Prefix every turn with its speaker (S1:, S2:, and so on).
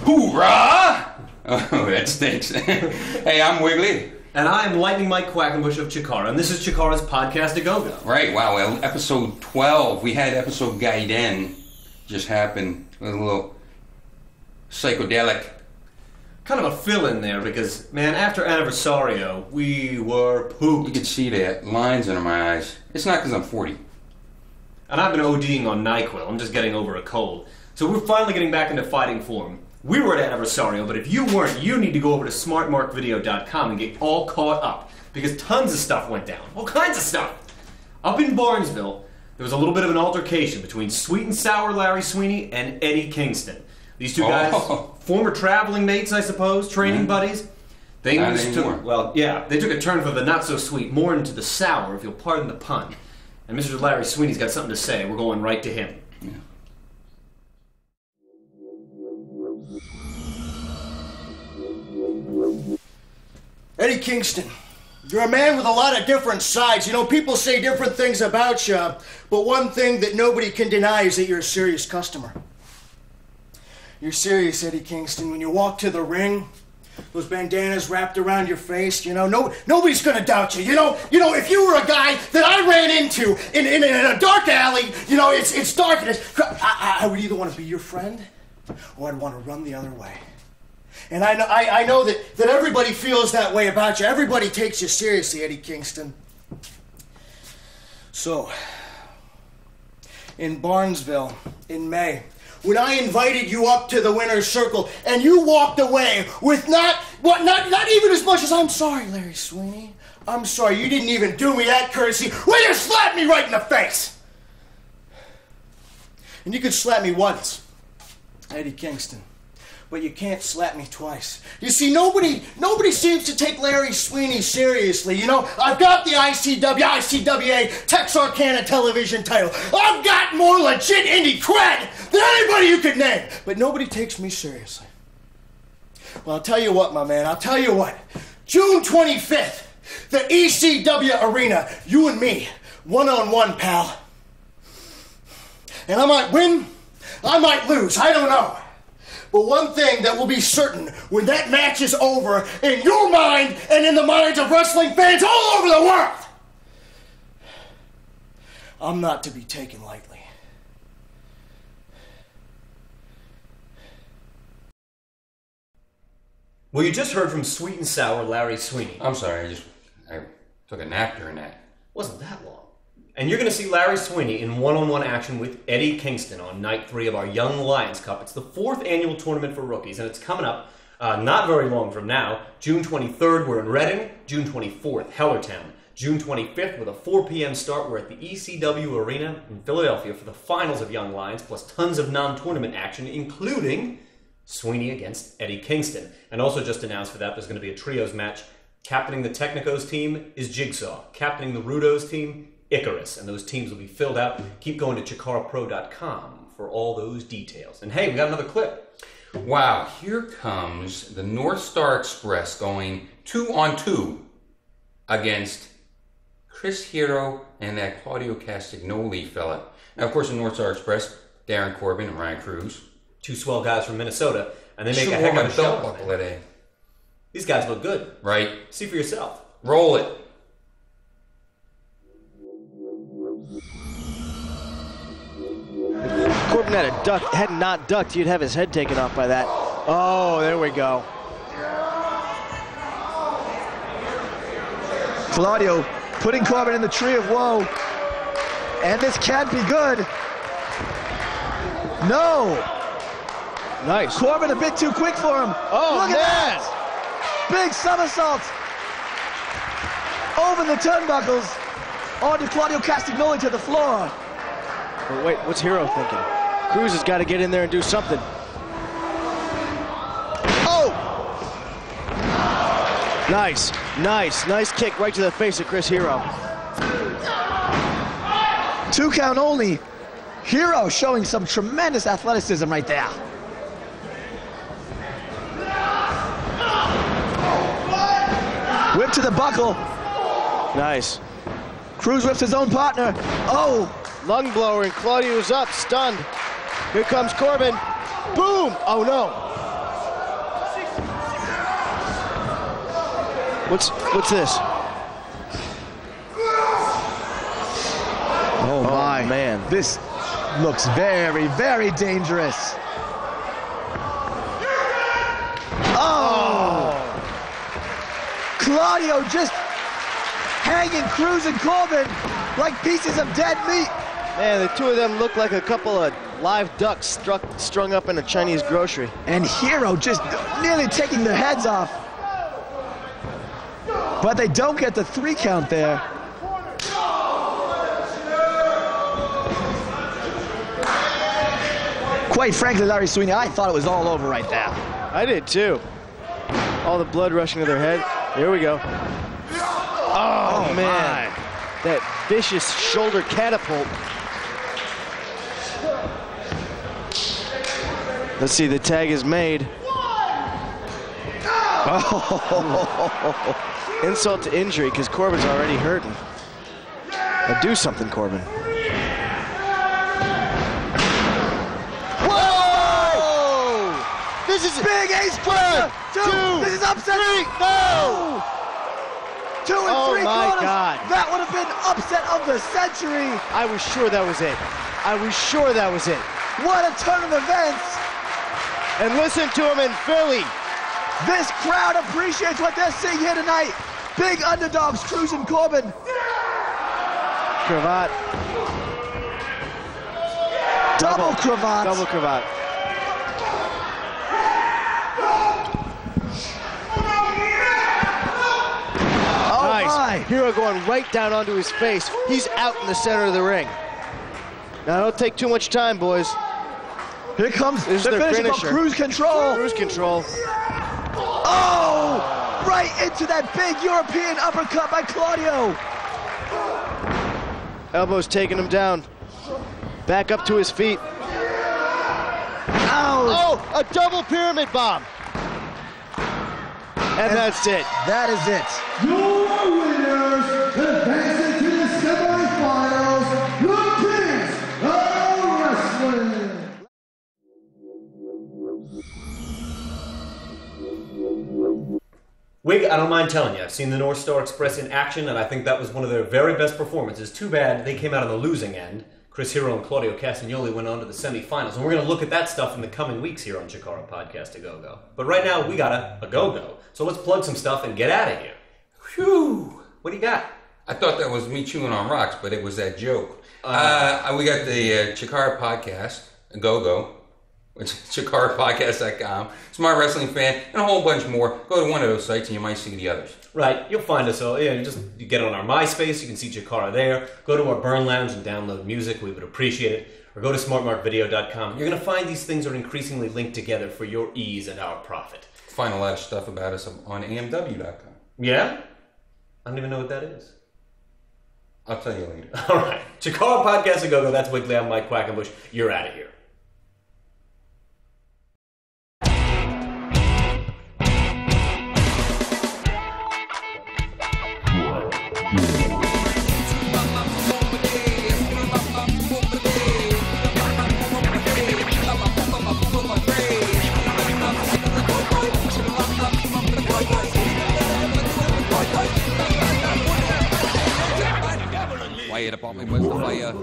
S1: Hoorah! Oh, that stinks. Hey, I'm Wiggly.
S2: And I'm Lightning Mike Quackenbush of Chikara, and this is Chikara's Podcast A Go-Go.
S1: Right, wow, well, episode 12. We had episode Gaiden just happened. A little psychedelic.
S2: Kind of a fill-in there, because, man, after Anniversario, we were pooped.
S1: You can see the lines under my eyes. It's not because I'm 40.
S2: And I've been ODing on NyQuil. I'm just getting over a cold. So we're finally getting back into fighting form. We were at Anniversario, but if you weren't, you need to go over to smartmarkvideo.com and get all caught up, because tons of stuff went down. All kinds of stuff. Up in Barnesville, there was a little bit of an altercation between Sweet and Sour Larry Sweeney and Eddie Kingston. These two guys, former traveling mates, I suppose, training buddies. They took, well, yeah, they took a turn for the not-so-sweet, more into the sour, if you'll pardon the pun. And Mr. Larry Sweeney's got something to say. We're going right to him.
S1: Yeah.
S3: Eddie Kingston, you're a man with a lot of different sides. You know, people say different things about you, but one thing that nobody can deny is that you're a serious customer. You're serious, Eddie Kingston. When you walk to the ring, those bandanas wrapped around your face, you know, nobody's gonna doubt you. You know, if you were a guy that I ran into in a dark alley, you know, it's dark and I would either want to be your friend or I'd want to run the other way. And I know that everybody feels that way about you. Everybody takes you seriously, Eddie Kingston. So, in Barnesville, in May, when I invited you up to the winner's circle, and you walked away with not even as much as, "I'm sorry, Larry Sweeney. I'm sorry, you didn't even do me that courtesy." Well, you slapped me right in the face. And you could slap me once, Eddie Kingston, but you can't slap me twice. You see, nobody seems to take Larry Sweeney seriously. You know, I've got the ICWA Texarkana television title. I've got more legit indie cred than anybody you could name, but nobody takes me seriously. Well, I'll tell you what, my man, I'll tell you what. June 25th, the ECW Arena, you and me, one-on-one, pal. And I might win, I might lose, I don't know. But one thing that will be certain when that match is over, in your mind and in the minds of wrestling fans all over the world, I'm not to be taken lightly.
S2: Well, you just heard from Sweet and Sour Larry Sweeney.
S1: I'm sorry, I took a nap during that.
S2: Wasn't that long. And you're going to see Larry Sweeney in one-on-one action with Eddie Kingston on night 3 of our Young Lions Cup. It's the 4th annual tournament for rookies, and it's coming up not very long from now. June 23rd, we're in Reading. June 24th, Hellertown. June 25th, with a 4 p.m. start, we're at the ECW Arena in Philadelphia for the finals of Young Lions, plus tons of non-tournament action, including Sweeney against Eddie Kingston. And also just announced for that, there's going to be a trios match. Captaining the Technicos team is Jigsaw. Captaining the Rudos team, Icarus, and those teams will be filled out. Keep going to chikarapro.com for all those details. And hey, we got another clip.
S1: Wow, here comes the Northstar Express going 2-on-2 against Chris Hero and that Claudio Castagnoli fella. Now, of course, in Northstar Express, Darren Corbin and Ryan Cruz.
S2: 2 swell guys from Minnesota, and they make a heck of a show. These guys look good.
S1: Right.
S2: See for yourself.
S1: Roll it.
S4: Corbin had not ducked, you'd have his head taken off by that. Oh, there we go.
S5: Claudio putting Corbin in the tree of woe. And this can't be good. No.
S4: Nice.
S5: Corbin a bit too quick for him.
S4: Oh,
S5: look at
S4: man.
S5: that! Big somersault over the turnbuckles onto Claudio Castagnoli to the floor.
S4: But wait, what's Hero thinking? Cruz has got to get in there and do something. Oh! Nice kick right to the face of Chris Hero.
S5: 2 count only. Hero showing some tremendous athleticism right there. Whip to the buckle.
S4: Nice.
S5: Cruz whips his own partner. Oh!
S4: Lung blower, and Claudio's up, stunned. Here comes Corbin. Boom! Oh no! What's this?
S5: Oh my.
S4: Man.
S5: This looks very, very dangerous. Oh! Claudio just hanging Cruz and Corbin like pieces of dead meat.
S4: Man, the two of them look like a couple of live ducks strung up in a Chinese grocery.
S5: And Hero just nearly taking their heads off. But they don't get the 3 count there. Quite frankly, Larry Sweeney, I thought it was all over right there.
S4: I did too. All the blood rushing to their head. Here we go. Oh man. That vicious shoulder catapult. Let's see, the tag is made. Oh. Insult to injury, because Corbin's already hurting. Now do something, Corbin. Whoa! This is
S5: Big ace breaker. 2. This is upset.
S4: 3. No!
S5: 2 and 3
S4: Oh my
S5: quarters.
S4: God.
S5: That would have been upset of the century.
S4: I was sure that was it. I was sure that was it.
S5: What a turn of events.
S4: And listen to him in Philly.
S5: This crowd appreciates what they're seeing here tonight. Big underdogs, Cruz and Corbin.
S4: Cravat.
S5: Double cravat.
S4: Double cravat.
S5: Oh
S4: Nice.
S5: my.
S4: Hero going right down onto his face. He's out in the center of the ring. Now don't take too much time, boys.
S5: Here comes
S4: This is
S5: the
S4: their
S5: finisher called
S4: finisher.
S5: Cruise Control.
S4: Cruise control.
S5: Oh! Right into that big European uppercut by Claudio.
S4: Elbows taking him down. Back up to his feet.
S5: Ow!
S4: Oh, a double pyramid bomb. And that's it.
S5: That is it.
S6: Your winners, advancing to the semifinals, the Kings of Wrestling.
S2: Wig, I don't mind telling you, I've seen the Northstar Express in action, and I think that was one of their very best performances. Too bad they came out on the losing end. Chris Hero and Claudio Castagnoli went on to the semifinals, and we're going to look at that stuff in the coming weeks here on Chikara Podcast A Go-Go. But right now, we got a go-go. So let's plug some stuff and get out of here.
S1: Whew.
S2: What do you got?
S1: I thought that was me chewing on rocks, but it was that joke. We got the Chikara Podcast, A Go-Go, which is ChikaraPodcast.com. Smart Wrestling Fan, and a whole bunch more. Go to one of those sites and you might see the others.
S2: Right, you'll find us. You get on our MySpace, you can see Chikara there. Go to our Burn Lounge and download music, we would appreciate it. Or go to smartmarkvideo.com. You're going to find these things are increasingly linked together for your ease and our profit.
S1: Find a lot of stuff about us on amw.com.
S2: Yeah? I don't even know what that is.
S1: I'll tell you later.
S2: All right, Chikara Podcast A Go-Go. That's Wiggly. I'm Mike Quackenbush. You're out of here.
S7: Way the bombing was the player.